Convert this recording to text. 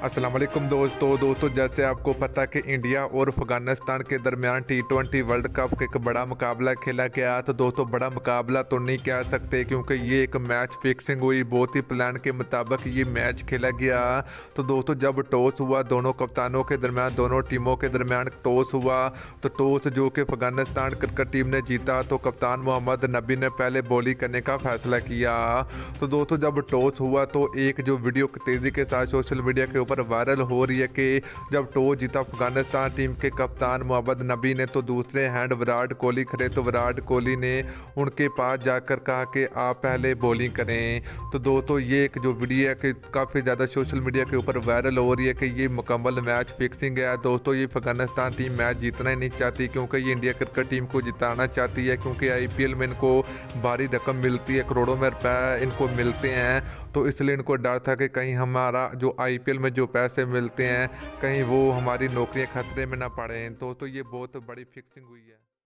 अस्सलाम वालेकुम दोस्तों जैसे आपको पता कि इंडिया और अफगानिस्तान के दरमियान T20 वर्ल्ड कप का एक बड़ा मुकाबला खेला गया। तो दोस्तों बड़ा मुकाबला तो नहीं कह सकते क्योंकि ये एक मैच फिक्सिंग हुई, बहुत ही प्लान के मुताबिक ये मैच खेला गया। तो दोस्तों जब टॉस हुआ दोनों कप्तानों के दरमियान, दोनों टीमों के दरमियान टॉस हुआ, तो टॉस जो कि अफगानिस्तान क्रिकेट टीम ने जीता तो कप्तान मोहम्मद नबी ने पहले बॉलिंग करने का फैसला किया। तो दोस्तों जब टॉस हुआ तो एक जो वीडियो तेज़ी के साथ सोशल मीडिया के ऊपर वायरल हो रही है कि जब टॉस जीता अफगानिस्तान टीम के कप्तान मोहम्मद नबी ने, तो दूसरे हैंड विराट कोहली खड़े, तो विराट कोहली ने उनके पास जाकर कहा कि आप पहले बॉलिंग करें। तो दोस्तों ये एक जो वीडियो है कि काफ़ी ज़्यादा सोशल मीडिया के ऊपर वायरल हो रही है कि ये मुकम्मल मैच फिक्सिंग है। दोस्तों ये अफगानिस्तान टीम मैच जीतना ही नहीं चाहती क्योंकि ये इंडिया क्रिकेट टीम को जिताना चाहती है, क्योंकि IPL में इनको भारी रकम मिलती है, करोड़ों में रुपए इनको मिलते हैं। तो इसलिए इनको डर था कि कहीं हमारा जो IPL में जो पैसे मिलते हैं कहीं वो हमारी नौकरियां खतरे में ना पड़ें। तो ये बहुत बड़ी फिक्सिंग हुई है।